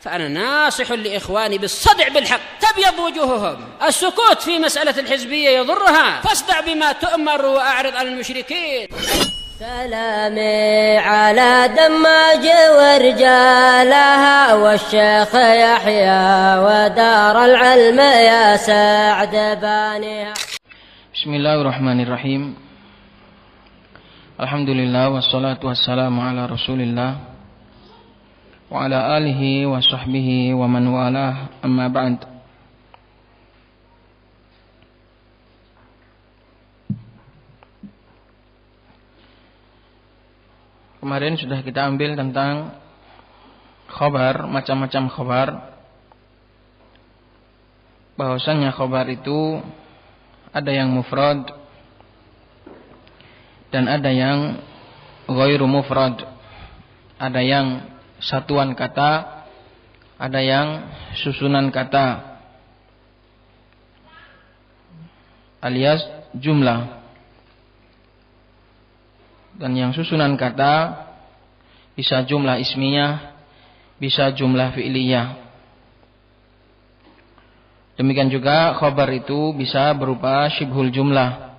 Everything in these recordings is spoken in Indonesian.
فأنا ناصح لإخواني بالصدع بالحق تبيض وجوههم. السكوت في مسألة الحزبية يضرها، فاصدع بما تؤمر وأعرض عن المشركين. سلامي على دماج ورجالها والشيخ يحيى ودار العلم يا سعد بانيها. Bismillahirrahmanirrahim. Alhamdulillah wassalatu wassalamu ala Rasulillah wa ala alihi wa sahbihi wa man walah, amma ba'd. Kemarin sudah kita ambil tentang khabar, macam-macam khabar. Bahwasannya khabar itu ada yang mufrad dan ada yang ghairu mufrad. Ada yang satuan kata, ada yang susunan kata, alias jumlah. Dan yang susunan kata bisa jumlah ismiyah, bisa jumlah fi'liyah. Demikian juga khabar itu bisa berupa syibhul jumlah,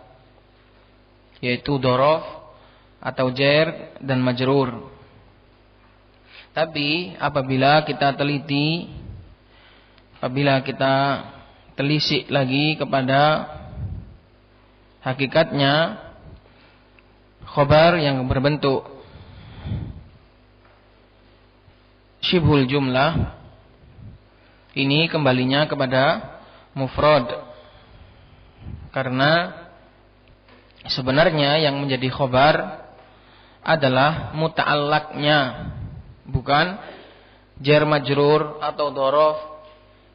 yaitu dhorof atau jar dan majrur. Tapi apabila kita teliti, apabila kita telisik lagi kepada hakikatnya, khabar yang berbentuk syibhul jumlah ini kembalinya kepada mufrad, karena sebenarnya yang menjadi khabar adalah muta'allaqnya, bukan jar majrur atau dhorof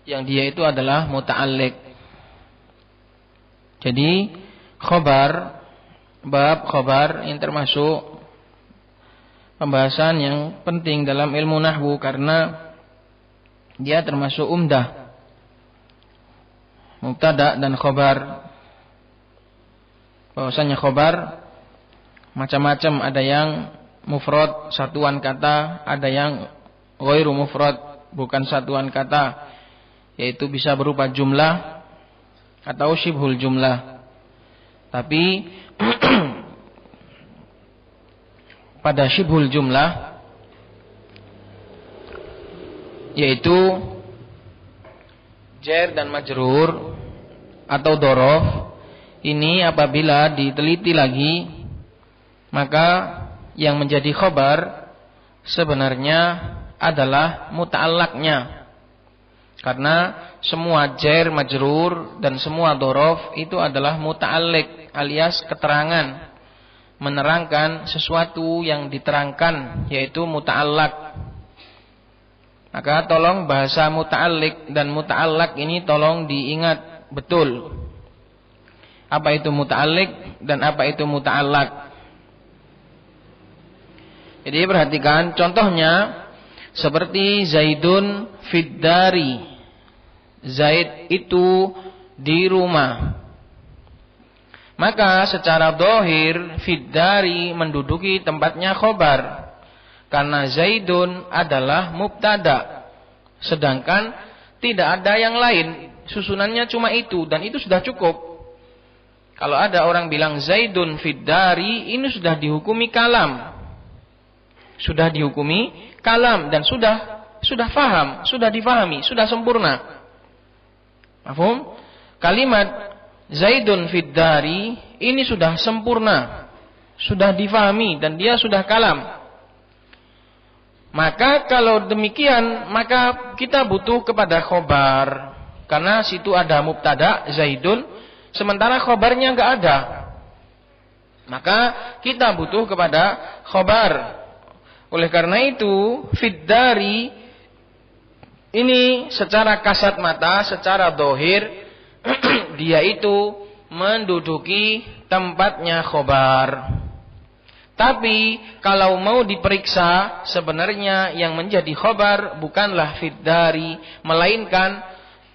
yang dia itu adalah muta'alliq. Jadi khabar, bab khabar yang termasuk pembahasan yang penting dalam ilmu nahwu, karena dia termasuk umdah, mubtada dan khabar. Bahwasanya khabar macam-macam, ada yang mufrad satuan kata, ada yang ghairu mufrad bukan satuan kata, yaitu bisa berupa jumlah atau syibhul jumlah. Tapi pada syibhul jumlah, yaitu jar dan majrur atau dhorof, ini apabila diteliti lagi, maka yang menjadi khabar sebenarnya adalah muta'allaqnya. Karena semua jar majrur dan semua dhorof itu adalah muta'alliq, alias keterangan, menerangkan sesuatu yang diterangkan, yaitu muta'allaq. Maka tolong bahasa muta'alliq dan muta'allaq ini tolong diingat betul. Apa itu muta'alliq dan apa itu muta'allaq. Jadi perhatikan contohnya seperti Zaidun fiddari. Zaid itu di rumah. Maka secara dhahir fiddari menduduki tempatnya khobar, karena Zaidun adalah mubtada, sedangkan tidak ada yang lain, susunannya cuma itu, dan itu sudah cukup. Kalau ada orang bilang Zaidun fiddari, ini sudah dihukumi kalam, sudah dihukumi kalam, dan sudah faham, sudah difahami, sudah sempurna. Mafhum? Kalimat Zaidun fiddari ini sudah sempurna, sudah difahami, dan dia sudah kalam. Maka kalau demikian, maka kita butuh kepada khobar, karena situ ada mubtada Zaidun, sementara khobarnya enggak ada. Maka kita butuh kepada khobar. Oleh karena itu fiddari ini secara kasat mata, secara dhahir dia itu menduduki tempatnya khobar. Tapi kalau mau diperiksa, sebenarnya yang menjadi khobar bukanlah fiddari, melainkan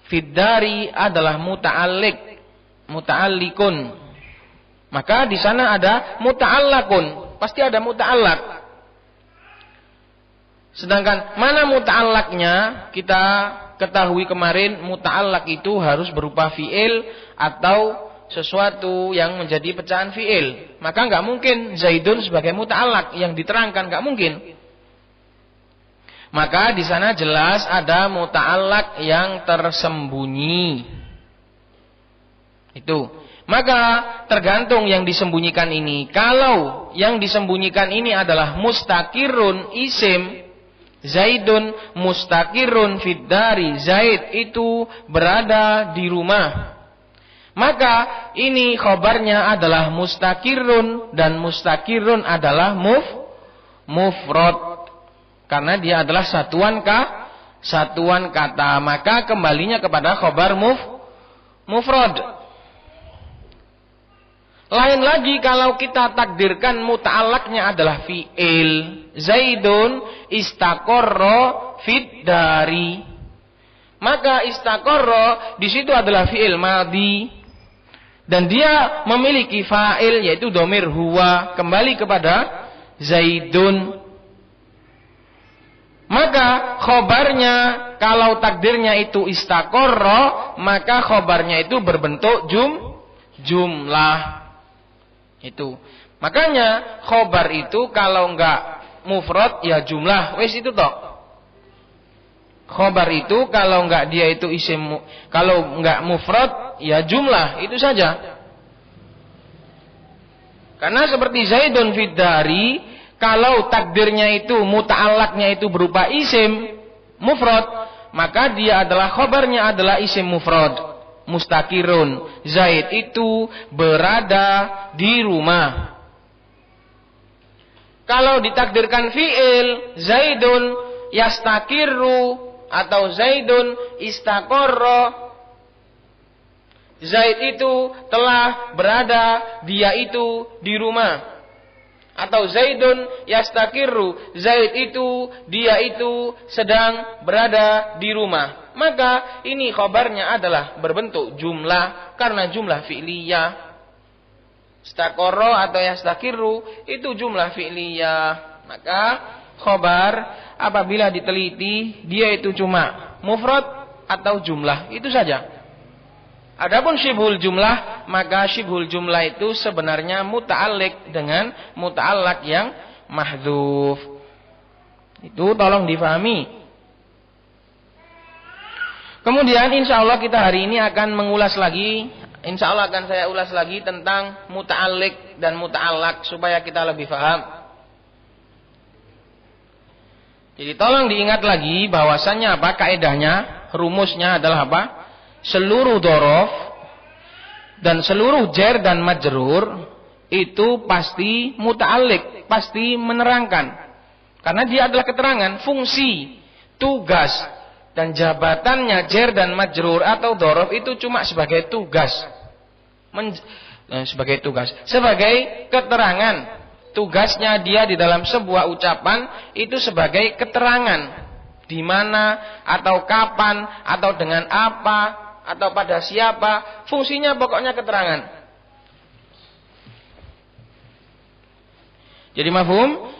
fiddari adalah muta'alliqun. Maka di sana ada muta'allaqun, pasti ada muta'allaq. Sedangkan mana muta'allaqnya? Kita ketahui kemarin muta'allaq itu harus berupa fi'il atau sesuatu yang menjadi pecahan fi'il. Maka enggak mungkin Zaidun sebagai muta'allaq yang diterangkan, enggak mungkin. Maka di sana jelas ada muta'allaq yang tersembunyi. Itu. Maka tergantung yang disembunyikan ini. Kalau yang disembunyikan ini adalah mustaqirun isim, Zaidun mustaqirun fid dari, Zaid itu berada di rumah. Maka ini khobarnya adalah mustaqirun, dan mustaqirun adalah mufrad. Karena dia adalah satuan kata. Maka kembalinya kepada khobar mufrad. Lain lagi kalau kita takdirkan muta'allaqnya adalah fi'il. Zaidun istaqarra fid dari. Maka istaqarra di situ adalah fi'il madhi. Dan dia memiliki fa'il yaitu dhamir huwa, kembali kepada Zaidun. Maka khobarnya kalau takdirnya itu istaqarra, maka khobarnya itu berbentuk jumlah. Itu. Makanya khobar itu kalau enggak mufrad ya jumlah. Wes itu toh. Khobar itu kalau enggak dia itu isim, kalau enggak mufrad ya jumlah, itu saja. Karena seperti Zaidun fid dari, kalau takdirnya itu muta'allaqnya itu berupa isim mufrad, maka dia adalah khobarnya adalah isim mufrad. Mustaqirun, Zaid itu berada di rumah. Kalau ditakdirkan fi'il, Zaidun yastaqirru atau Zaidun istaqarra, Zaid itu telah berada, dia itu di rumah. Atau Zaidun yastaqirru, Zaid itu, dia itu sedang berada di rumah. Maka ini khabarnya adalah berbentuk jumlah karena jumlah fi'liyah. Istaqarra atau yastaqirru itu jumlah fi'liyah. Maka khabar apabila diteliti dia itu cuma mufrad atau jumlah, itu saja. Adapun syibhul jumlah, maka syibhul jumlah itu sebenarnya muta'alliq dengan muta'allaq yang mahdzuf. Itu tolong difahami. Kemudian insya Allah kita hari ini akan mengulas lagi, insya Allah akan saya ulas lagi tentang muta'alliq dan muta'allaq supaya kita lebih paham. Jadi tolong diingat lagi bahwasannya apa kaedahnya, rumusnya adalah apa? Seluruh dhorof dan seluruh jar dan majrur itu pasti muta'alliq, pasti menerangkan. Karena dia adalah keterangan, fungsi, tugas, dan jabatannya jar dan majrur atau dhorof itu cuma sebagai tugas. Sebagai keterangan. Tugasnya dia di dalam sebuah ucapan itu sebagai keterangan. Di mana, atau kapan, atau dengan apa, atau pada siapa. Fungsinya pokoknya keterangan. Jadi mafhum?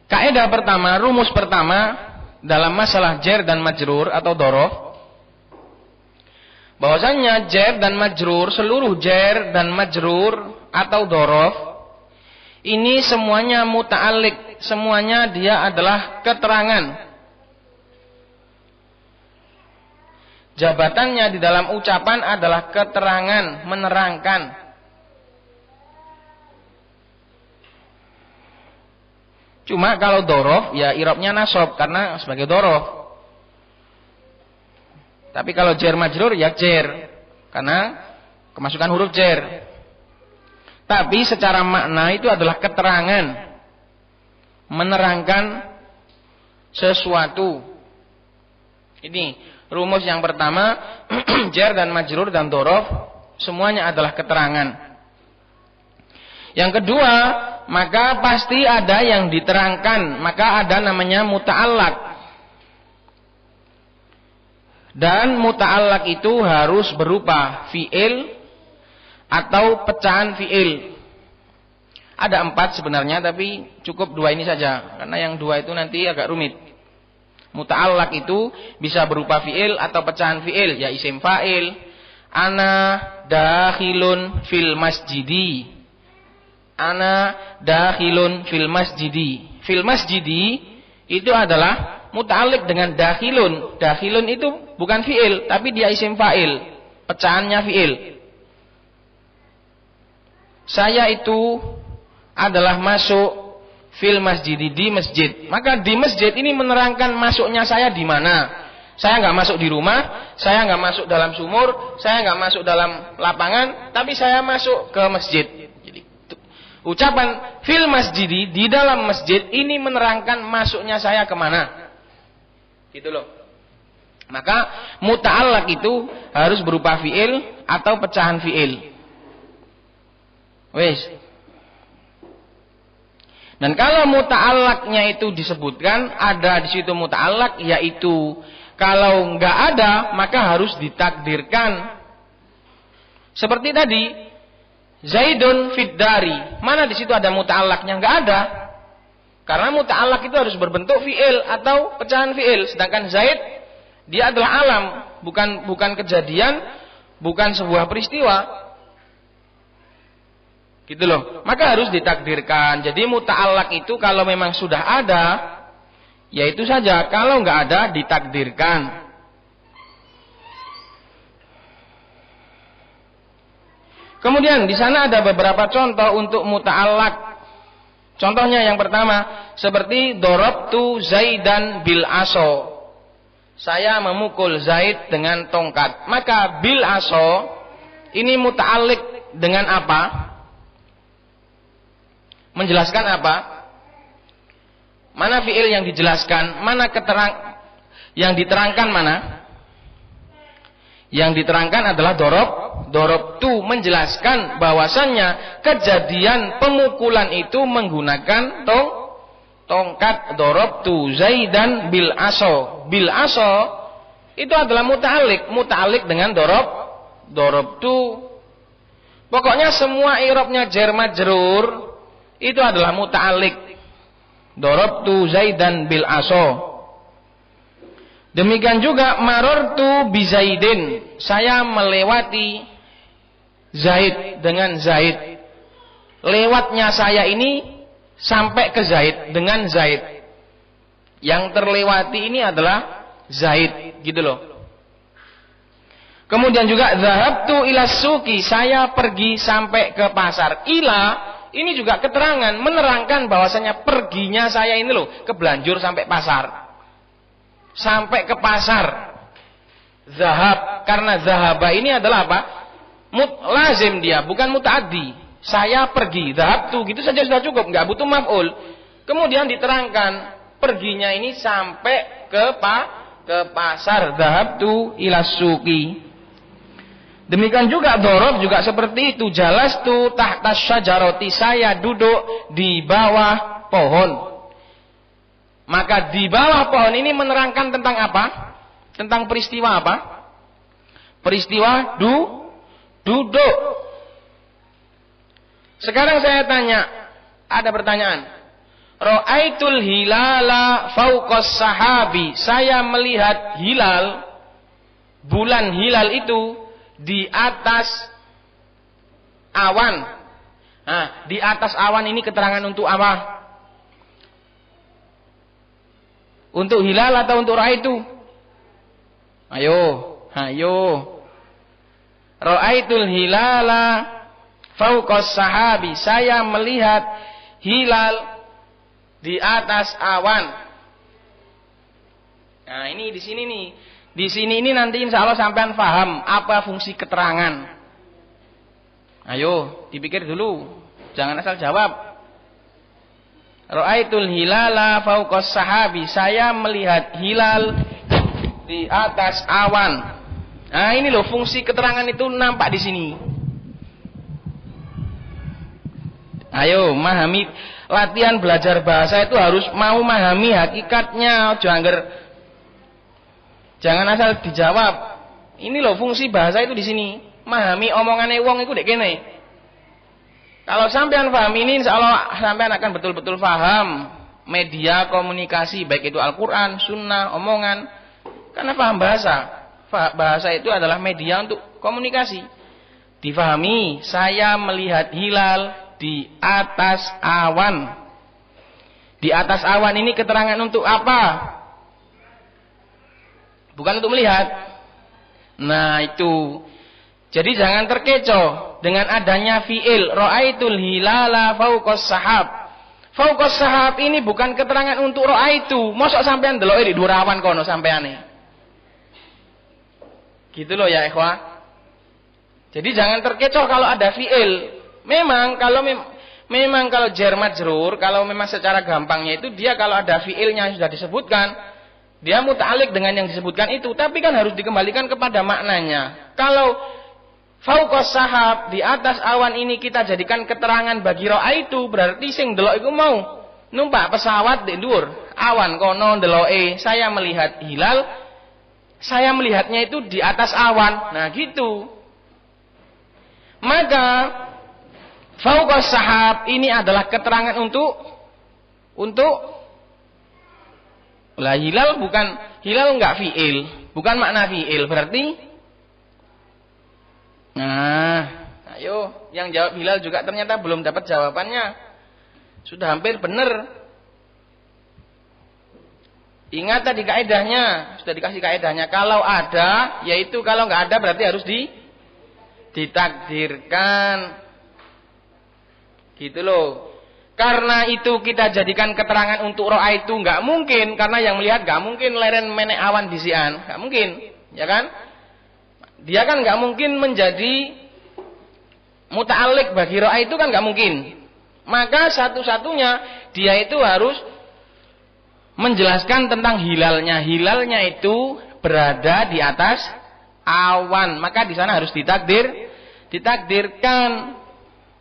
Kaidah pertama, rumus pertama dalam masalah jar dan majrur atau dhorof, bahwasannya jar dan majrur, seluruh jar dan majrur atau dhorof ini semuanya muta'alliq, semuanya dia adalah keterangan. Jabatannya di dalam ucapan adalah keterangan, menerangkan. Cuma kalau dhorof ya i'rabnya nasab karena sebagai dhorof. Tapi kalau jar majrur ya jar karena kemasukan huruf jar. Tapi secara makna itu adalah keterangan, menerangkan sesuatu. Ini rumus yang pertama, jar dan majrur dan dhorof semuanya adalah keterangan. Yang kedua, maka pasti ada yang diterangkan, maka ada namanya muta'allaq. Dan muta'allaq itu harus berupa fi'il atau pecahan fi'il. Ada 4 sebenarnya, tapi cukup 2 ini saja, karena yang 2 itu nanti agak rumit. Muta'allaq itu bisa berupa fi'il atau pecahan fi'il, ya isim fa'il. Ana dakhilun fil masjidi. Ana dakhilun fil masjidi. Fil masjidi itu adalah muta'alliq dengan dakhilun. Dakhilun itu bukan fi'il, tapi dia isim fa'il, pecahannya fi'il. Saya itu adalah masuk fil masjidi, di masjid. Maka di masjid ini menerangkan masuknya saya di mana. Saya nggak masuk di rumah, saya nggak masuk dalam sumur, saya nggak masuk dalam lapangan, tapi saya masuk ke masjid. Jadi, ucapan fil masjidi, di dalam masjid, ini menerangkan masuknya saya kemana. Gitu loh. Maka muta'allaq itu harus berupa fi'il atau pecahan fi'il. Wes. Dan kalau muta'allaqnya itu disebutkan, ada di situ muta'allaq, yaitu kalau nggak ada maka harus ditakdirkan. Seperti tadi, Zaidun fid dari. Mana di situ ada muta'allaqnya? Nggak ada. Karena muta'allaq itu harus berbentuk fi'il atau pecahan fi'il. Sedangkan Zaid dia adalah alam, bukan kejadian, bukan sebuah peristiwa. Gitu loh. Maka harus ditakdirkan. Jadi muta'allaq itu kalau memang sudah ada, ya itu saja. Kalau nggak ada, ditakdirkan. Kemudian di sana ada beberapa contoh untuk muta'allaq. Contohnya yang pertama, seperti darabtu Zaidan bil aso. Saya memukul Zaid dengan tongkat. Maka bil aso ini muta'alliq dengan apa? Menjelaskan apa? Mana fi'il yang dijelaskan? Mana yang diterangkan mana? Yang diterangkan adalah darabtu, menjelaskan bahwasannya kejadian pemukulan itu menggunakan tongkat. Darabtu Zaidan bil aso. Bil aso itu adalah muta'alliq dengan darabtu. Pokoknya semua i'rabnya jar majrur itu adalah muta'alliq. Darabtu Zaidan bil aso. Demikian juga marartu bi Zaidin. Saya melewati Zaid dengan Zaid. Lewatnya saya ini sampai ke Zaid dengan Zaid. Yang terlewati ini adalah Zaid, gitu loh. Kemudian juga zahabtu ila suqi. Saya pergi sampai ke pasar. Ila ini juga keterangan menerangkan bahwasanya perginya saya ini loh ke Belanjur sampai pasar. Sampai ke pasar. Zahab, karena zahaba ini adalah apa? Lazim dia, bukan mutaaddi. Saya pergi, zahabtu, gitu saja sudah cukup, nggak butuh maf'ul. Kemudian diterangkan perginya ini sampai ke pasar. Zahabtu ila suqi. Demikian juga dorob juga seperti itu. Jalastu tahta syajaroti. Saya duduk di bawah pohon. Maka di bawah pohon ini menerangkan tentang apa? Tentang peristiwa apa? Peristiwa duduk. Sekarang saya tanya, ada pertanyaan. Ra'aitul hilala fauqas sahabi. Saya melihat hilal, bulan hilal itu di atas awan. Nah, di atas awan ini keterangan untuk apa? Untuk hilal atau untuk ra'aitu? Ayo. Ra'aitul hilala fauqas sahabi. Saya melihat hilal di atas awan. Nah, ini di sini nih. Di sini ini nanti insya Allah sampean paham apa fungsi keterangan. Ayo, dipikir dulu. Jangan asal jawab. Ra'aitul hilala fauqas sahabi. Saya melihat hilal di atas awan. Nah, ini loh fungsi keterangan itu nampak di sini. Ayo, memahami. Latihan belajar bahasa itu harus mau memahami hakikatnya. Jangan asal dijawab. Ini loh fungsi bahasa itu di sini. Memahami omongannya wong itu dek kene. Kalau sampean paham ini, insya Allah sampean akan betul-betul paham media komunikasi, baik itu Al-Quran, Sunnah, omongan. Karena paham bahasa. Bahasa itu adalah media untuk komunikasi. Difahami, saya melihat hilal di atas awan. Di atas awan ini keterangan untuk apa? Bukan untuk melihat. Nah itu. Jadi jangan terkecoh dengan adanya fi'il. Ra'aitul hilala fauqas sahab. Fauqas sahab ini bukan keterangan untuk ra'aitu. Mosok sampean deloke di dhuwur awan kono sampeane. Gitu loh ya ikhwah. Jadi jangan terkecoh kalau ada fi'il. Memang kalau jar majrur, kalau memang secara gampangnya itu dia kalau ada fi'ilnya yang sudah disebutkan, dia muta'alliq dengan yang disebutkan itu, tapi kan harus dikembalikan kepada maknanya. Kalau fauqas sahab, di atas awan ini kita jadikan keterangan bagi ra'aitu, berarti sing delok iku mau numpak pesawat di dhuwur awan kono deloke, saya melihat hilal, saya melihatnya itu di atas awan. Nah gitu. Maka fauqas sahab ini adalah keterangan untuk lah hilal enggak fi'il, bukan makna fi'il, berarti nah, ayo yang jawab hilal juga ternyata belum dapat jawabannya. Sudah hampir benar. Ingat tadi kaedahnya, sudah dikasih kaedahnya. Kalau ada, yaitu kalau enggak ada berarti harus ditakdirkan. Gitu loh. Karena itu kita jadikan keterangan untuk ro'a itu enggak mungkin, karena yang melihat enggak mungkin leren menek awan bisian, enggak mungkin, ya kan? Dia kan enggak mungkin menjadi muta'alliq bagi ro'a itu kan enggak mungkin. Maka satu-satunya dia itu harus menjelaskan tentang hilalnya. Hilalnya itu berada di atas awan, maka di sana harus ditakdirkan.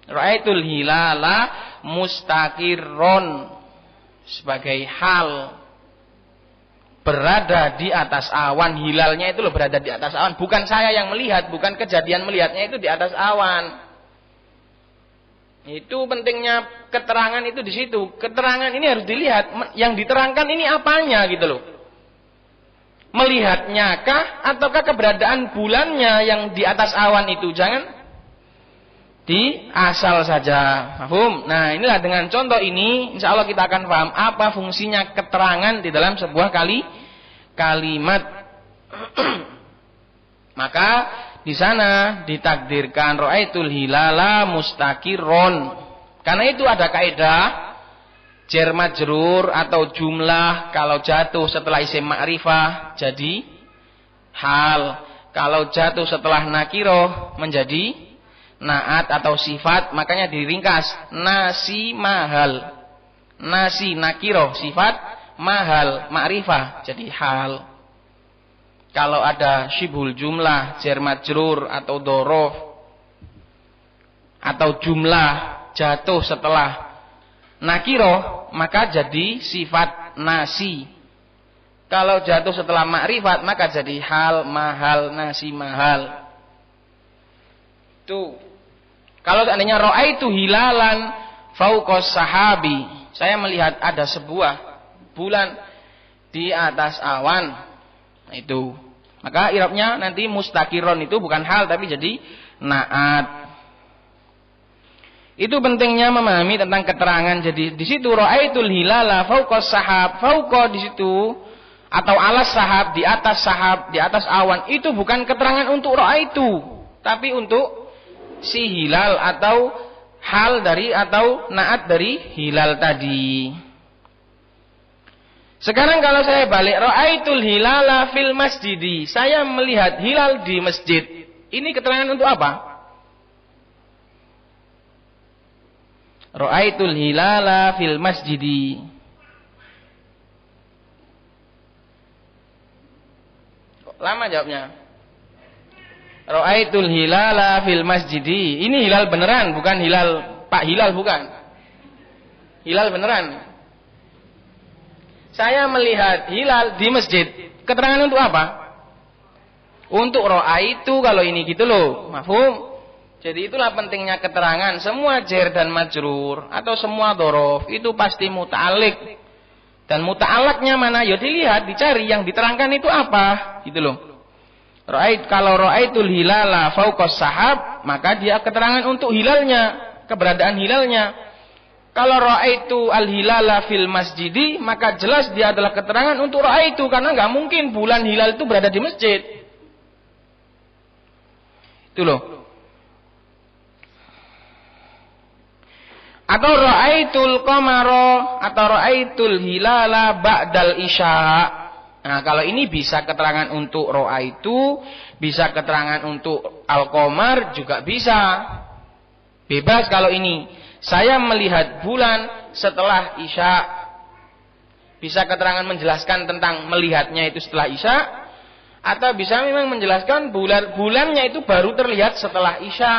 Ra'aitul hilala mustaqirron, sebagai hal berada di atas awan. Hilalnya itu loh berada di atas awan, bukan saya yang melihat, bukan kejadian melihatnya itu di atas awan. Itu pentingnya keterangan itu di situ. Keterangan ini harus dilihat, yang diterangkan ini apanya gitu loh. Melihatnya kah ataukah keberadaan bulannya yang di atas awan itu? Jangan di asal saja. Paham? Nah, inilah dengan contoh ini insya Allah kita akan paham apa fungsinya keterangan di dalam sebuah kalimat. Maka di sana ditakdirkan ra'aitul hilala mustaqirron. Karena itu ada kaidah jar majrur atau jumlah kalau jatuh setelah isim ma'rifah jadi hal. Kalau jatuh setelah nakiroh menjadi naat atau sifat, makanya diringkas nasi mahal. Nasi nakiro sifat, mahal ma'rifah jadi hal. Kalau ada syibhul jumlah jar majrur atau dhorof atau jumlah jatuh setelah nakiro, maka jadi sifat nasi. Kalau jatuh setelah ma'rifat maka jadi hal, mahal, nasi mahal. Tuh. Kalau seandainya ra'aitu hilalan fauqas sahabi, saya melihat ada sebuah bulan di atas awan. Nah, itu. Maka i'rabnya nanti mustaqiron itu bukan hal tapi jadi naat. Itu pentingnya memahami tentang keterangan. Jadi di situ ra'aitul hilala fauqas sahab, fauqa di situ atau alas sahab, di atas awan, itu bukan keterangan untuk ra'aitu, tapi untuk si hilal atau hal dari atau naat dari hilal tadi. Sekarang kalau saya balik, ra'aitul hilala fil masjidi, saya melihat hilal di masjid. Ini keterangan untuk apa? Ra'aitul hilala fil masjidi. Kok lama jawabnya? Ra'aitul hilala fil masjidi. Ini hilal beneran, bukan hilal Pak Hilal, bukan. Hilal beneran. Saya melihat hilal di masjid. Keterangan untuk apa? Untuk ra'aitu kalau ini gitu loh. Mafhum? Jadi itulah pentingnya keterangan. Semua jar dan majrur atau semua dhorof itu pasti muta'alliq Dan muta'alaknya mana? Ya dilihat, dicari yang diterangkan itu apa, gitu loh. Kalau ra'aitul hilala fauqas sahab, maka dia keterangan untuk hilalnya, keberadaan hilalnya. Kalau ra'aitu al-hilala fil masjidi, maka jelas dia adalah keterangan untuk ra'aitu, karena nggak mungkin bulan hilal itu berada di masjid. Itu loh. Atau ra'aitul qamara atau ra'aitul hilala ba'dal isya. Nah, kalau ini bisa keterangan untuk ra'aitu, bisa keterangan untuk al-qamar, juga bisa. Bebas kalau ini. Saya melihat bulan setelah isya. Bisa keterangan menjelaskan tentang melihatnya itu setelah isya, atau bisa memang menjelaskan bulannya itu baru terlihat setelah isya.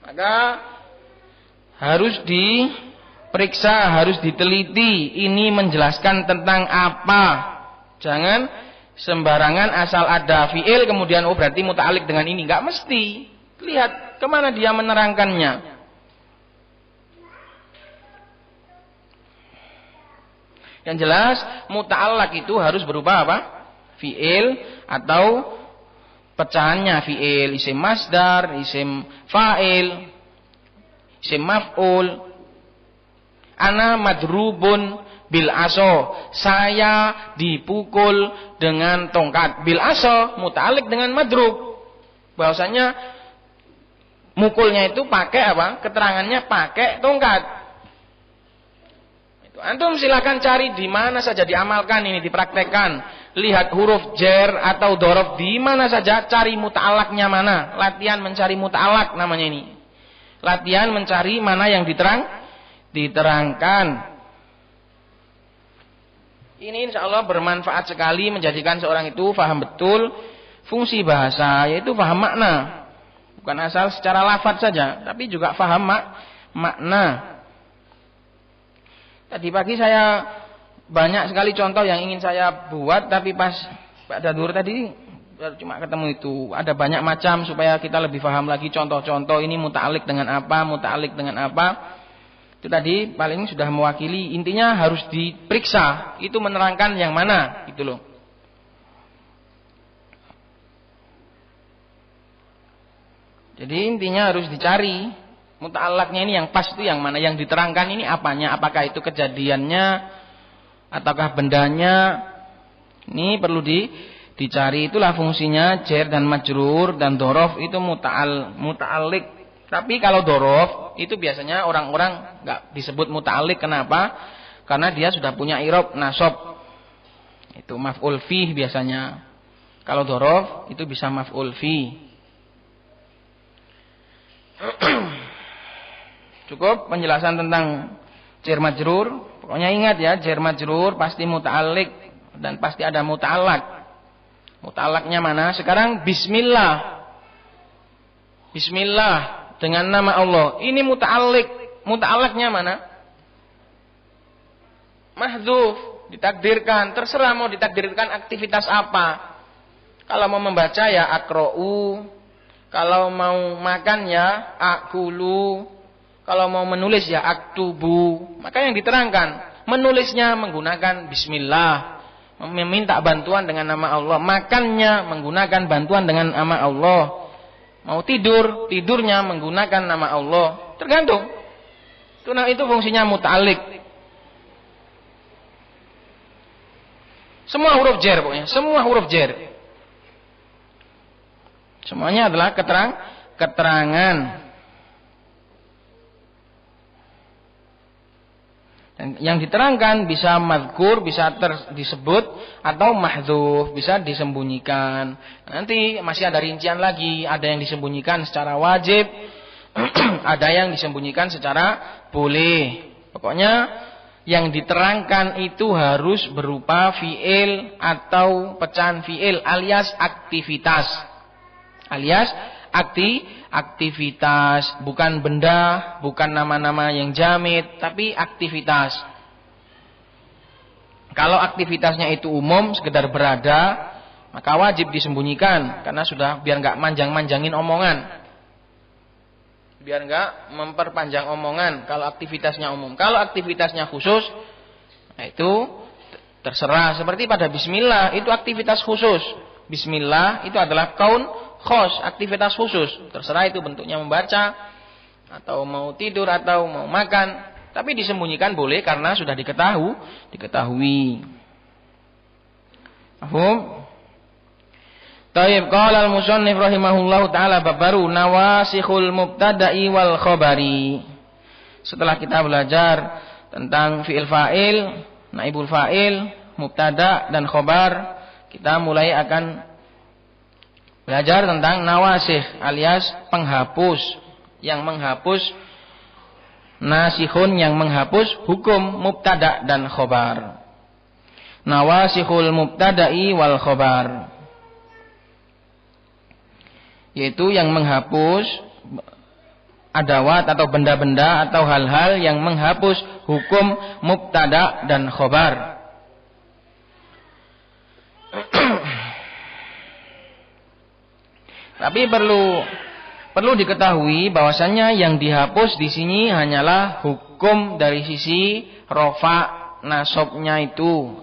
Maka harus diperiksa, harus diteliti. Ini menjelaskan tentang apa. Jangan sembarangan asal ada fi'il kemudian berarti muta'alik dengan ini. Enggak mesti. Lihat kemana dia menerangkannya. Yang jelas muta'alak itu harus berupa apa? Fi'il atau pecahannya fi'il, isim masdar, isim fa'il, isim maf'ul. Ana madrubun bil aso, saya dipukul dengan tongkat. Bil aso muta'alliq dengan madrub. Bahwasanya mukulnya itu pakai apa? Keterangannya pakai tongkat. Itu antum silakan cari di mana saja, diamalkan ini, dipraktekkan. Lihat huruf jer atau dorof di mana saja, cari muta'alaknya mana. Latihan mencari muta'alak namanya ini. Latihan mencari mana yang diterangkan. Ini insya Allah bermanfaat sekali, menjadikan seorang itu faham betul fungsi bahasa, yaitu faham makna. Bukan asal secara lafaz saja, tapi juga faham makna. Tadi pagi saya banyak sekali contoh yang ingin saya buat, tapi pas Pak Dadur tadi cuma ketemu itu. Ada banyak macam supaya kita lebih paham lagi contoh-contoh ini muta'alik dengan apa, muta'alik dengan apa. Itu tadi paling sudah mewakili. Intinya harus diperiksa, itu menerangkan yang mana, gitu loh. Jadi intinya harus dicari muta'alaknya ini yang pas itu yang mana, yang diterangkan ini apanya, apakah itu kejadiannya ataukah bendanya. Ini perlu dicari. Itulah fungsinya jar dan majrur dan dorof itu muta'alliq. Tapi kalau dorof itu biasanya orang-orang nggak disebut muta'alliq. Kenapa? Karena dia sudah punya i'rab nasab. Itu maf'ul fih biasanya. Kalau dorof itu bisa maf'ul fih. Cukup penjelasan tentang jar majrur. Pokoknya ingat ya, jar majrur pasti muta'alliq dan pasti ada muta'allaq. Muta'alaknya mana? Sekarang bismillah. Bismillah dengan nama Allah. Ini muta'alliq. Muta'alaknya mana? Mahdzuf, ditakdirkan. Terserah mau ditakdirkan aktivitas apa. Kalau mau membaca ya akra'u. Kalau mau makan ya akulu. Kalau mau menulis ya aktubu. Maka yang diterangkan, menulisnya menggunakan bismillah. Meminta bantuan dengan nama Allah, makannya menggunakan bantuan dengan nama Allah, mau tidurnya menggunakan nama Allah, tergantung. Itu fungsinya muta'alliq. Semua huruf jar pokoknya, semua huruf jar. Semuanya adalah keterangan. Dan yang diterangkan bisa mazkur, bisa disebut, atau mahdzuf, bisa disembunyikan. Nanti masih ada rincian lagi, ada yang disembunyikan secara wajib, ada yang disembunyikan secara boleh. Pokoknya yang diterangkan itu harus berupa fi'il atau pecahan fi'il alias aktivitas. Alias aktivitas, bukan benda, bukan nama-nama yang jamid, tapi aktivitas. Kalau aktivitasnya itu umum, sekedar berada, maka wajib disembunyikan, karena sudah biar nggak manjang-manjangin omongan, biar nggak memperpanjang omongan. Kalau aktivitasnya umum, kalau aktivitasnya khusus, Nah, itu terserah. Seperti pada bismillah, itu aktivitas khusus. Bismillah itu adalah kaun khos, aktivitas khusus. Terserah itu bentuknya membaca, atau mau tidur, atau mau makan. Tapi disembunyikan boleh karena sudah diketahui. Paham? Taib, qala al-musannif rahimahullahu taala babaru nawasikhul mubtada'i wal khabari. Setelah kita belajar tentang fi'il fa'il, naibul fa'il, mubtada dan khabar, kita mulai akan belajar tentang nawasikh alias penghapus, yang menghapus, nasikhun yang menghapus hukum mubtada dan khabar. Nawasikhul mubtada'i wal khabar, yaitu yang menghapus adawat atau benda-benda atau hal-hal yang menghapus hukum mubtada dan khobar. Tapi perlu diketahui bahwasannya yang dihapus di sini hanyalah hukum dari sisi rofa nasabnya itu.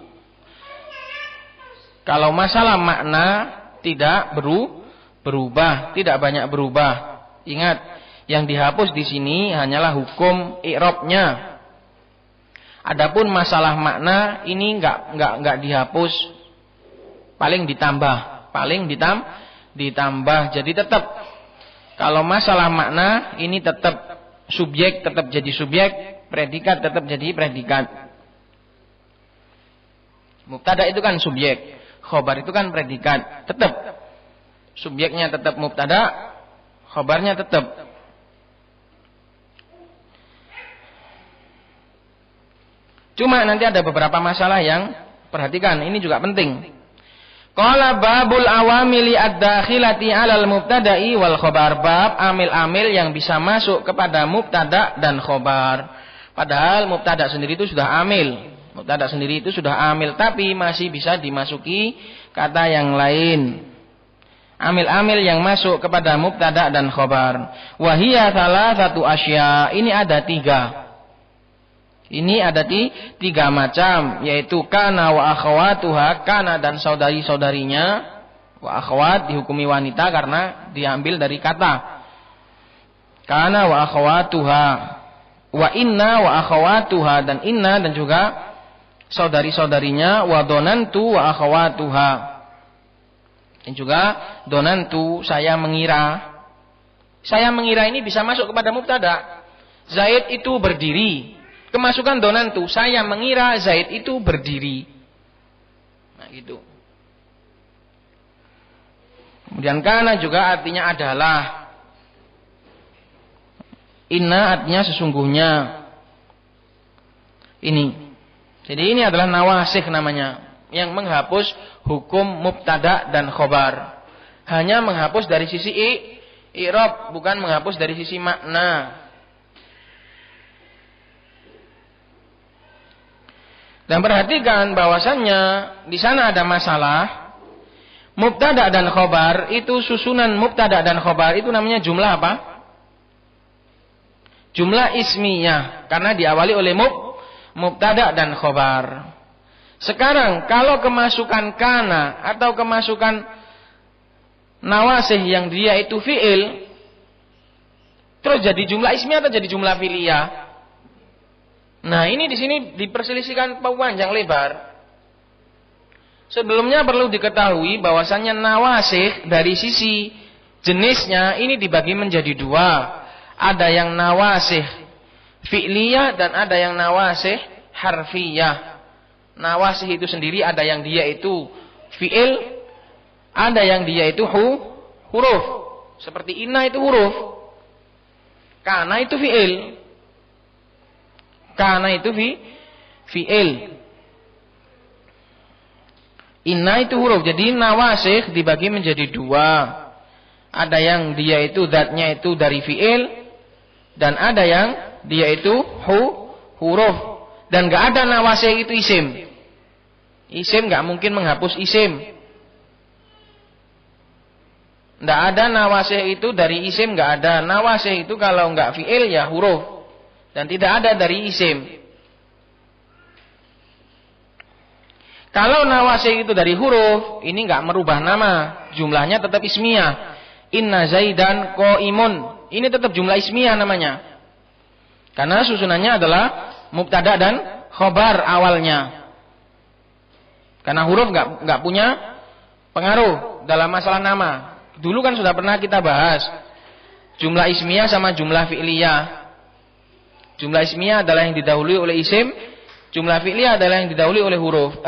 Kalau masalah makna tidak berubah, tidak banyak berubah. Ingat, yang dihapus di sini hanyalah hukum i'rabnya. Adapun masalah makna ini enggak dihapus, paling ditambah. Jadi tetap kalau masalah makna ini tetap subjek tetap jadi subjek, predikat tetap jadi predikat. Mubtada itu kan subjek, khobar itu kan predikat, tetap subjeknya tetap mubtada, khabarnya tetap. Cuma nanti ada beberapa masalah yang perhatikan, ini juga penting. Qala babul awamili ad-dakhilati 'alal mubtada'i wal khabar, bab amil-amil yang bisa masuk kepada mubtada dan khabar. Padahal mubtada sendiri itu sudah amil. Mubtada sendiri itu sudah amil, tapi masih bisa dimasuki kata yang lain. Amil-amil yang masuk kepada mubtada dan khabar. Wahiyya salasatu asya. Ini ada tiga. Ini ada tiga macam, yaitu kana wa akhawatuha, kana dan saudari-saudarinya. Wa akhawat dihukumi wanita karena diambil dari kata. Kana wa akhawatuha. Wa inna wa akhawatuha, dan inna dan juga saudari-saudarinya. Wa donantu wa akhawatuha. Dan juga donantu, saya mengira. Saya mengira ini bisa masuk kepada mubtada. Zaid itu berdiri. Kemasukan donantu, saya mengira Zaid itu berdiri. Nah gitu. Kemudian kana juga artinya adalah. Inna artinya sesungguhnya. Ini. Jadi ini adalah nawasikh namanya, yang menghapus hukum mubtada dan khobar. Hanya menghapus dari sisi i'rab, bukan menghapus dari sisi makna. Dan perhatikan bahwasannya di sana ada masalah. Mubtada dan khobar itu, susunan mubtada dan khobar itu namanya jumlah apa? Jumlah ismiyah, karena diawali oleh mubtada dan khobar. Sekarang kalau kemasukan kana atau kemasukan nawasih yang dia itu fi'il, terus jadi jumlah ismiyah atau jadi jumlah fi'liyah? Nah, ini di sini diperselisihkan panjang lebar. Sebelumnya perlu diketahui bahwasannya nawasih dari sisi jenisnya ini dibagi menjadi dua. Ada yang nawasih fi'liyah dan ada yang nawasih harfiyah. Nawasih itu sendiri ada yang dia itu fi'il, ada yang dia itu huruf. Seperti inna itu huruf, kana itu fi'il. Kana itu fi'il. Inna itu huruf. Jadi nawasikh dibagi menjadi dua. Ada yang dia itu zatnya itu dari fi'il, dan ada yang dia itu huruf. Dan gak ada nawasikh itu isim. Isim gak mungkin menghapus isim. Gak ada nawasikh itu dari isim, gak ada. Nawasikh itu kalau gak fi'il ya huruf. Dan tidak ada dari isim. Kalau nawasih itu dari huruf, ini enggak merubah nama, jumlahnya tetap ismiyah. Inna Zaidan qaimun. Ini tetap jumlah ismiyah namanya. Karena susunannya adalah mubtada dan khobar awalnya. Karena huruf enggak punya pengaruh dalam masalah nama. Dulu kan sudah pernah kita bahas jumlah ismiyah sama jumlah fi'liyah. Jumlah ismiyah adalah yang didahului oleh isim, jumlah fi'liyah adalah yang didahului oleh huruf,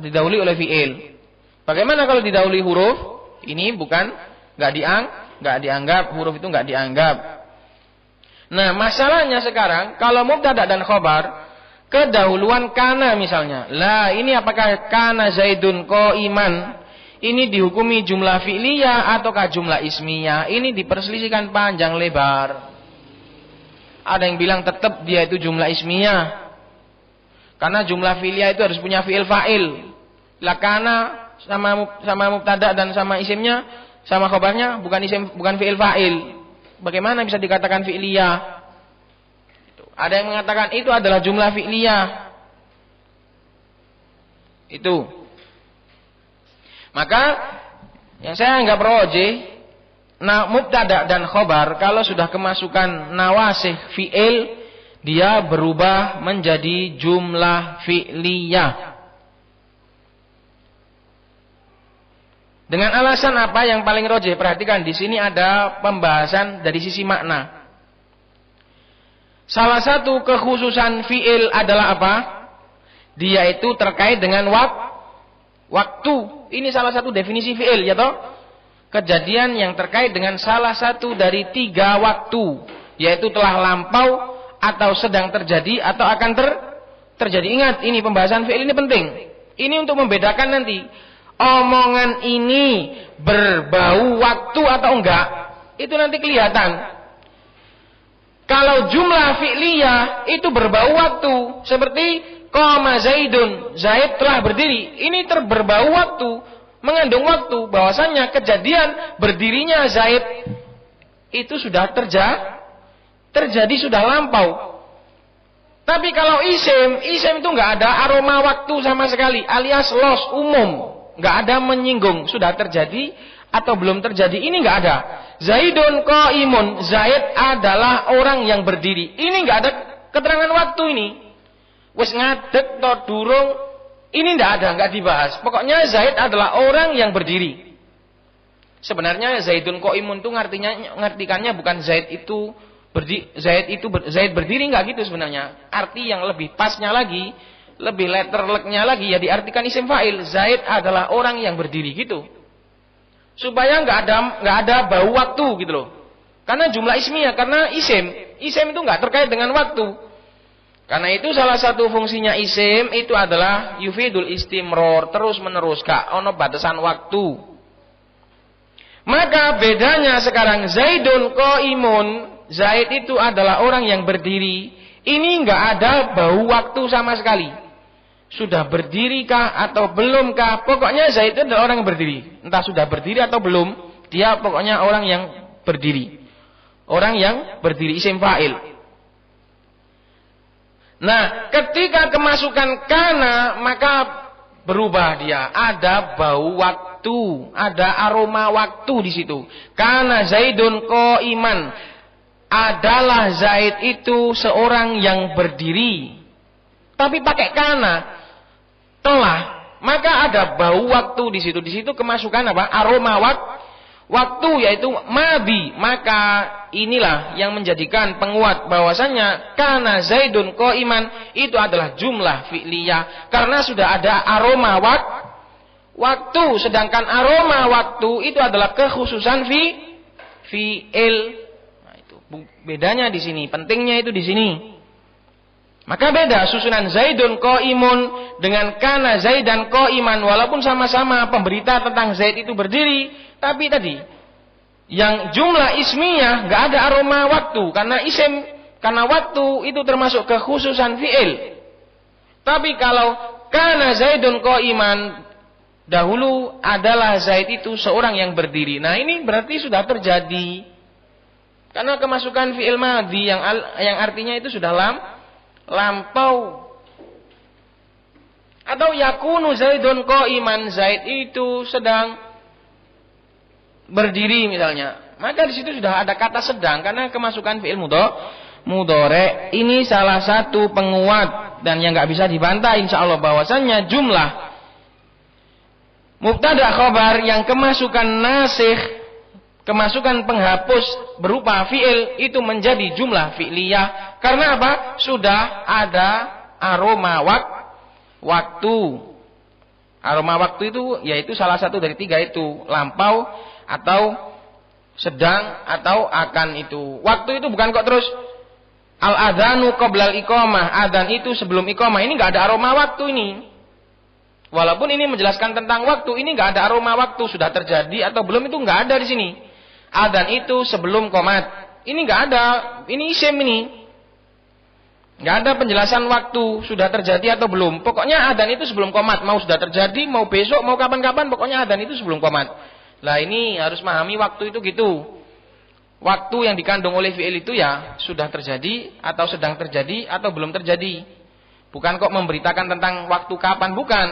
didahului oleh fi'il. Bagaimana kalau didahului huruf? Ini bukan enggak dianggap, huruf itu enggak dianggap. Nah, masalahnya sekarang kalau mubtada dan khobar kedahuluan kana misalnya. Lah, ini apakah kana Zaidun qaiman? Ini dihukumi jumlah fi'liyah ataukah jumlah ismiyah? Ini diperselisihkan panjang lebar. Ada yang bilang tetap dia itu jumlah ismiyah. Karena jumlah fi'liyah itu harus punya fi'il fa'il. Lah kana sama mubtada dan sama isimnya, sama khabarnya bukan fi'il fa'il. Bagaimana bisa dikatakan fi'liyah? Ada yang mengatakan itu adalah jumlah fi'liyah. Itu. Maka yang saya anggap rajih, mubtada dan khabar kalau sudah kemasukan nawasih fi'il, dia berubah menjadi jumlah fi'liyah. Dengan alasan apa yang paling rajih? Perhatikan, di sini ada pembahasan dari sisi makna. Salah satu kekhususan fi'il adalah apa? Dia itu terkait dengan waktu. Ini salah satu definisi fi'il, ya toh? Kejadian yang terkait dengan salah satu dari 3 waktu, yaitu telah lampau atau sedang terjadi atau akan terjadi. Ingat, ini pembahasan fi'il ini penting. Ini untuk membedakan nanti omongan ini berbau waktu atau enggak, itu nanti kelihatan. Kalau jumlah fi'liyah itu berbau waktu, seperti qama Zaidun, Zaid telah berdiri, ini berbau waktu, mengandung waktu, bahwasannya kejadian berdirinya Zaid itu sudah terjadi sudah lampau. Tapi kalau isim itu enggak ada aroma waktu sama sekali, alias los, umum. Nggak ada menyinggung, sudah terjadi atau belum terjadi, ini nggak ada. Zaidun qaimun, Zaid adalah orang yang berdiri. Ini nggak ada keterangan waktu ini. Wis ngadeg to durung, ini nggak ada, nggak dibahas. Pokoknya Zaid adalah orang yang berdiri. Sebenarnya Zaidun qaimun itu ngartikannya bukan Zaid berdiri, nggak gitu sebenarnya. Arti yang lebih pasnya lagi, lebih letterleknya lagi, ya diartikan isim fa'il. Zaid adalah orang yang berdiri gitu. Supaya nggak ada bau waktu gitu loh. Karena jumlah ismiyah, karena isim itu nggak terkait dengan waktu. Karena itu salah satu fungsinya isim itu adalah yufidul istimror, terus menerus, gak ono batasan waktu. Maka bedanya sekarang Zaidun qaimun, Zaid itu adalah orang yang berdiri. Ini nggak ada bau waktu sama sekali. Sudah berdirikah atau belumkah? Pokoknya Zaid itu adalah orang yang berdiri. Entah sudah berdiri atau belum, dia pokoknya orang yang berdiri. Orang yang berdiri, isim fa'il. Nah, ketika kemasukan kana, maka berubah dia. Ada bau waktu, ada aroma waktu di situ. Kana Zaidun qaiman, adalah Zaid itu seorang yang berdiri. Tapi pakai kana, telah, maka ada bau waktu di situ. Di situ kemasukan apa? Aroma waktu, yaitu madi. Maka inilah yang menjadikan penguat bahwasannya kana Zaidun qaiman itu adalah jumlah fi'liyah, karena sudah ada aroma waktu. Sedangkan aroma waktu itu adalah kekhususan fi'il. Nah, itu bedanya di sini, pentingnya itu di sini. Maka beda susunan Zaidun qaimun dengan kana Zaidan qaiman, walaupun sama-sama pemberita tentang Zaid itu berdiri, tapi tadi yang jumlah ismiyah nggak ada aroma waktu, karena isim, karena waktu itu termasuk kekhususan fi'il. Tapi kalau kana Zaidun qaiman, dahulu adalah Zaid itu seorang yang berdiri. Nah, ini berarti sudah terjadi. Karena kemasukan fi'il madhi yang artinya itu sudah lampau. Atau yakunu Zaidun qa'iman, Zaid itu sedang berdiri misalnya. Maka di situ sudah ada kata sedang karena kemasukan fi'il mudhari. Ini salah satu penguat dan yang enggak bisa dibantah insyaallah bahwasannya jumlah mubtada khabar yang kemasukan nasikh, kemasukan penghapus berupa fi'il itu menjadi jumlah fi'liyah. Karena apa? Sudah ada aroma waktu. Aroma waktu itu yaitu salah satu dari tiga itu, lampau atau sedang atau akan itu. Waktu itu bukan kok terus al-adzanu qoblal iqamah, adzan itu sebelum iqamah. Ini enggak ada aroma waktu ini. Walaupun ini menjelaskan tentang waktu, ini enggak ada aroma waktu sudah terjadi atau belum, itu enggak ada di sini. Adzan itu sebelum qomat. Ini enggak ada, ini isim ini. Enggak ada penjelasan waktu sudah terjadi atau belum. Pokoknya adzan itu sebelum qomat, mau sudah terjadi, mau besok, mau kapan-kapan, pokoknya adzan itu sebelum qomat. Lah ini harus memahami waktu itu gitu. Waktu yang dikandung oleh fi'il itu ya sudah terjadi atau sedang terjadi atau belum terjadi. Bukan kok memberitakan tentang waktu kapan, bukan.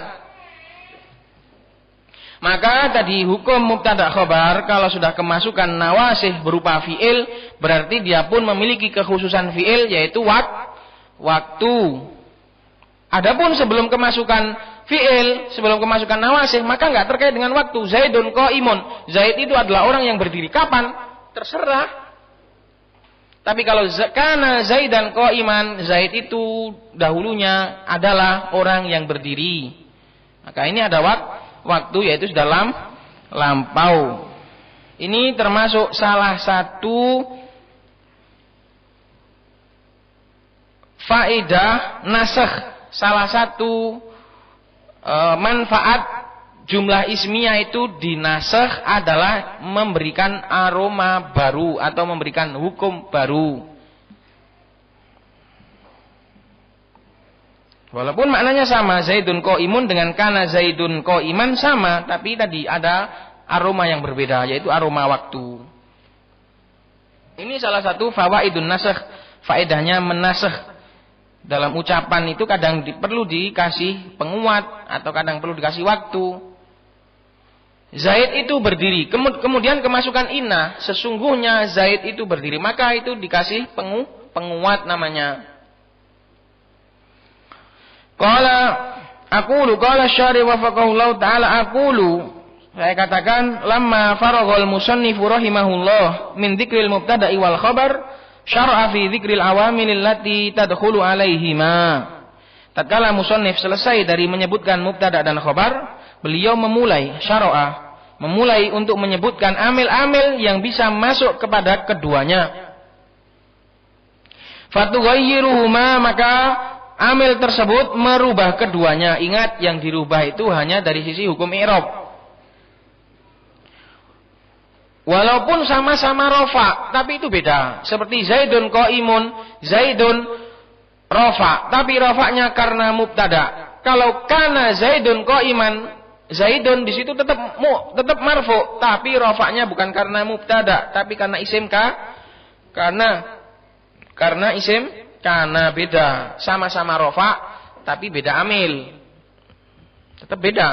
Maka tadi hukum mubtada khabar kalau sudah kemasukan nawasih berupa fi'il berarti dia pun memiliki kekhususan fi'il yaitu waktu. Adapun sebelum kemasukan fi'il, sebelum kemasukan nawasih, maka enggak terkait dengan waktu. Zaidun qa'imun. Zaid itu adalah orang yang berdiri. Kapan? Terserah. Tapi kalau kana Zaidan qa'iman, Zaid itu dahulunya adalah orang yang berdiri. Maka ini ada waktu yaitu sudah lampau. Ini termasuk salah satu faedah nasakh. Salah satu manfaat jumlah ismiyah itu dinasakh adalah memberikan aroma baru atau memberikan hukum baru. Walaupun maknanya sama, Zaidun qa'imun dengan kana Zaidun qa'iman sama, tapi tadi ada aroma yang berbeda yaitu aroma waktu. Ini salah satu fawaidun nasakh, faedahnya menasakh. Dalam ucapan itu kadang perlu dikasih penguat atau kadang perlu dikasih waktu. Zaid itu berdiri, kemudian kemasukan inna, sesungguhnya Zaid itu berdiri, maka itu dikasih penguat namanya. Qala aqulu qala syari wa faqahullahu ta'ala aqulu, saya katakan lamma faraghal musannifu rahimahullah min dzikril mubtada'i wal khabar syar'a fi dzikril awamil allati tadkhulu alaihima. Tatkala musannif selesai dari menyebutkan mubtada dan khabar, beliau memulai untuk menyebutkan amil-amil yang bisa masuk kepada keduanya. Fatughayyiruhuma, maka amil tersebut merubah keduanya. Ingat, yang dirubah itu hanya dari sisi hukum i'rab. Walaupun sama-sama rofa, tapi itu beda. Seperti Zaidun qa'imun, Zaidun rofa, tapi rofanya karena mubtada. Kalau kana Zaidun qa'iman, Zaidun di situ tetap marfu, tapi rofanya bukan karena mubtada, tapi karena isim karena isim kana, beda. Sama-sama rofa, tapi beda amil. Tetap beda.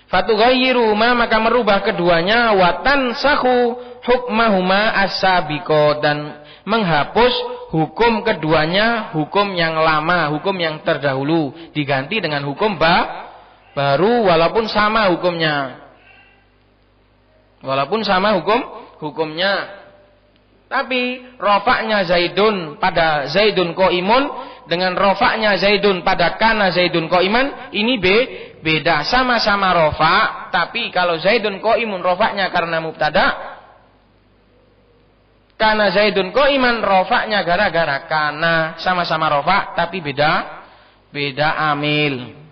Fatughayyiruhuma, maka merubah keduanya, wa tansakhu hukmahuma as-sabiqa, dan menghapus hukum keduanya, hukum yang lama, hukum yang terdahulu, diganti dengan hukum baru walaupun sama hukumnya. Walaupun sama hukumnya. Tapi rofaknya Zaidun pada Zaidun qa'imun dengan rofaknya Zaidun pada kana Zaidun qa'iman, ini beda. Sama-sama rofa, tapi kalau Zaidun qa'imun rofaknya karena mubtada, kana Zaidun qa'iman rofaknya gara-gara kana. Sama-sama rofa, tapi beda amil.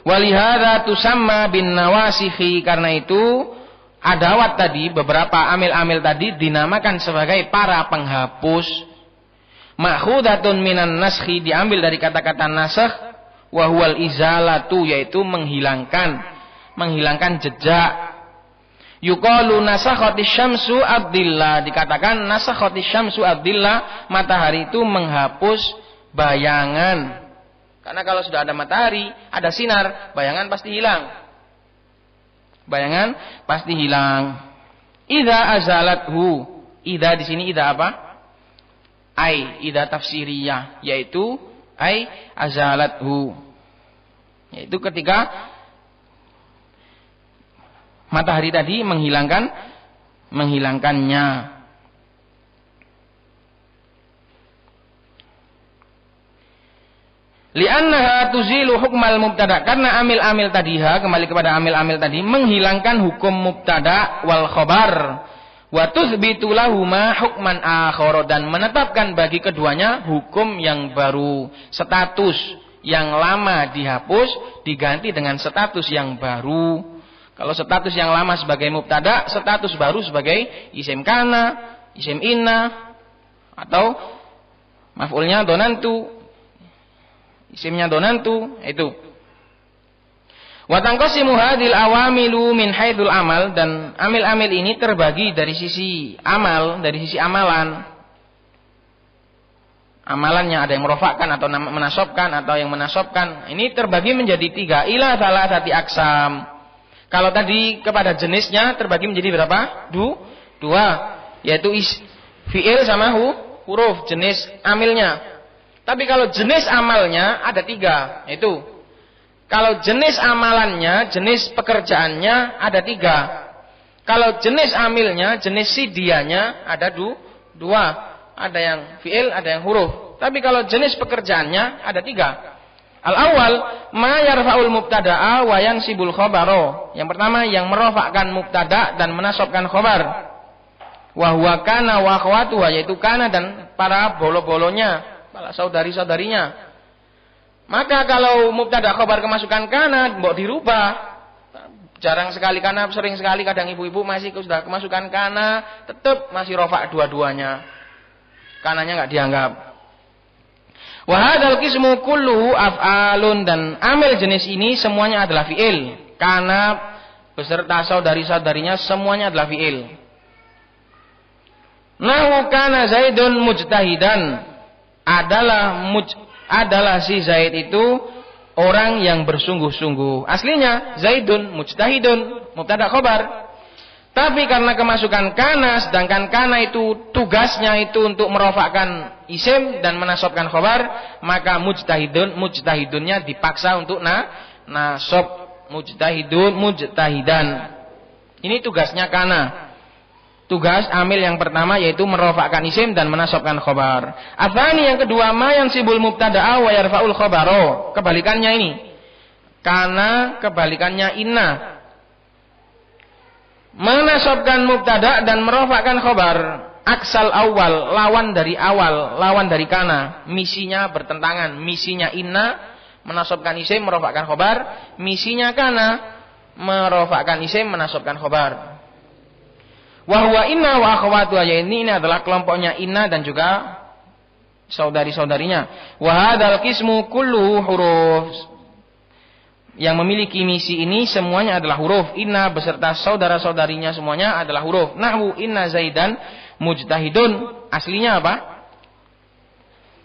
Walihada tusamma bin nawasikhi, karena itu adawat tadi, beberapa amil-amil tadi dinamakan sebagai para penghapus. Ma'khudatun minan naskhi, diambil dari kata-kata nasakh, wa huwal izalatu, yaitu menghilangkan jejak. Yuqalu nasakhatis syamsu abdillah, dikatakan nasakhatis syamsu abdillah, matahari itu menghapus bayangan. Karena kalau sudah ada matahari, ada sinar, bayangan pasti hilang. Bayangan pasti hilang. Idza azalathu. Idza di sini idza apa? Ai, idza tafsiriyah, yaitu ai azalathu. Yaitu ketika matahari tadi menghilangkannya. Li'annaha tuzilu hukmal mubtada, karena amil-amil tadiha, kembali kepada amil-amil tadi, menghilangkan hukum mubtada wal khabar, wa tuthbitu lahuma hukman akhar, dan menetapkan bagi keduanya hukum yang baru. Status yang lama dihapus diganti dengan status yang baru. Kalau status yang lama sebagai mubtada, status baru sebagai isim kana, isim inna, atau maf'ulnya donantu, isimnya donantu, itu. Wa tanqasimu hadhil awamilu min haitsul amal, dan amil-amil ini terbagi dari sisi amal, dari sisi amalan. Amalannya ada yang merofakkan atau menasobkan atau yang menasobkan. Ini terbagi menjadi 3 ila salasati aksam. Kalau tadi kepada jenisnya terbagi menjadi berapa? 2, yaitu fi'il sama huruf jenis amilnya. Tapi kalau jenis amalnya ada 3, yaitu kalau jenis amalannya, jenis pekerjaannya ada 3. Kalau jenis amilnya, jenis sidianya ada 2. Ada yang fi'il, ada yang huruf. Tapi kalau jenis pekerjaannya ada 3. Al-awwal ma yarfa'ul mubtada'a wa yansibul khabaro. Yang pertama yang merofakkan mubtada dan menasobkan khabar. Wa huwa kana wa akhwatuha, yaitu kana dan para bolo-bolonya, para saudari-saudarinya. Maka kalau mubtada khabar kemasukan kana, mbok dirubah. Jarang sekali kana, sering sekali kadang ibu-ibu masih sudah kemasukan kana, tetap masih rofak dua-duanya. Kananya enggak dianggap. Wa hadzal qismu kulluhu af'alun, dan amil jenis ini semuanya adalah fi'il. Kana beserta saudari-saudarinya semuanya adalah fi'il. Nahu kana Zaidun mujtahidan, adalah si Zaid itu orang yang bersungguh-sungguh. Aslinya Zaidun mujtahidun, mubtada khabar. Tapi karena kemasukan kana, sedangkan kana itu tugasnya itu untuk merofakkan isim dan menasobkan khabar, maka mujtahidunnya dipaksa untuk nasob, mujtahidan. Ini tugasnya kana. Tugas amil yang pertama yaitu merofakkan isim dan menasobkan khabar. Atsani yang kedua, ma yansibul mubtada'a wa yarfa'ul khabaro. Kebalikannya ini. Kana kebalikannya inna. Menasobkan mubtada dan merofakkan khabar. Aksal awal, lawan dari awal, lawan dari kana. Misinya bertentangan. Misinya inna, menasobkan isim, merofakkan khabar. Misinya kana, merofakkan isim, menasobkan khabar. Wahwa inna wa akhwatuha, ini adalah kelompoknya inna dan juga saudari-saudarinya. Wa hadzal qismu kulluhu huruf. Yang memiliki misi ini semuanya adalah huruf. Inna beserta saudara-saudarinya semuanya adalah huruf. Nahwu inna Zaidan mujtahidun. Aslinya apa?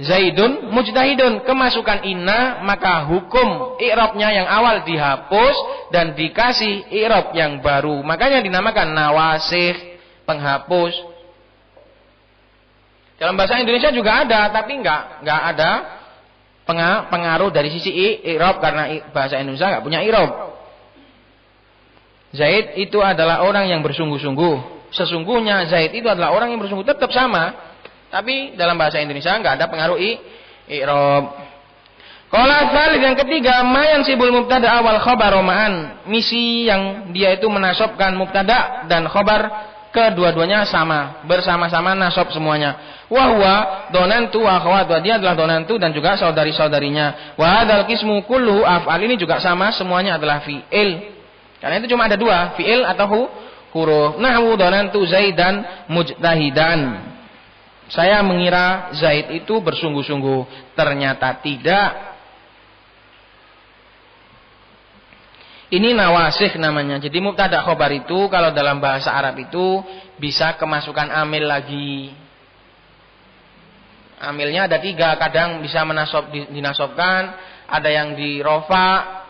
Zaidun mujtahidun. Kemasukan inna, maka hukum i'rabnya yang awal dihapus dan dikasih i'rab yang baru. Makanya dinamakan nawasikh, penghapus. Dalam bahasa Indonesia juga ada, tapi enggak ada pengaruh dari sisi i'rab, karena bahasa Indonesia enggak punya i'rab. Zaid itu adalah orang yang bersungguh-sungguh. Sesungguhnya Zaid itu adalah orang yang bersungguh, tetap sama. Tapi dalam bahasa Indonesia enggak ada pengaruh i'rab. Qala tsalits yang ketiga, ma yansibul mubtada awal khabar ma'an. Misi yang dia itu menasobkan mubtada dan khabar kedua-duanya sama, bersama-sama nasab semuanya. Wa huwa donantu wa akhwatuha, dia adalah donantu dan juga saudari-saudarinya. Wa hadzal qismu kulluhu af'al, ini juga sama, semuanya adalah fi'il. Karena itu cuma ada 2, fi'il atau huruf. Nahwu donantu Zaidan mujtahidan. Saya mengira Zaid itu bersungguh-sungguh, ternyata tidak. Ini nawasikh namanya. Jadi mubtada khobar itu kalau dalam bahasa Arab itu bisa kemasukan amil lagi. Amilnya ada 3, kadang bisa dinasobkan, ada yang dirofa,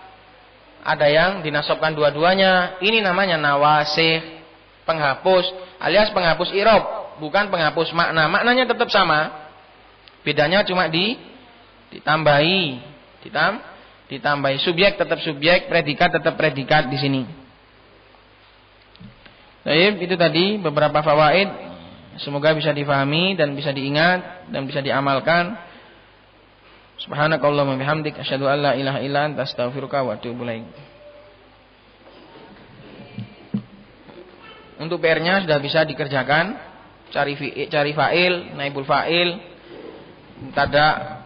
ada yang dinasabkan dua-duanya. Ini namanya nawasikh, penghapus alias penghapus i'rab, bukan penghapus makna. Maknanya tetap sama. Bedanya cuma ditambahi subjek tetap subjek, predikat tetap predikat di sini. Baik, itu tadi beberapa fawaid. Semoga bisa difahami dan bisa diingat dan bisa diamalkan. Subhanakallahumma bihamdik asyhadu an la ilaha illa anta astaghfiruka wa atubu ilaik. Untuk PR-nya sudah bisa dikerjakan. Cari fa'il, naibul fa'il, mubtada,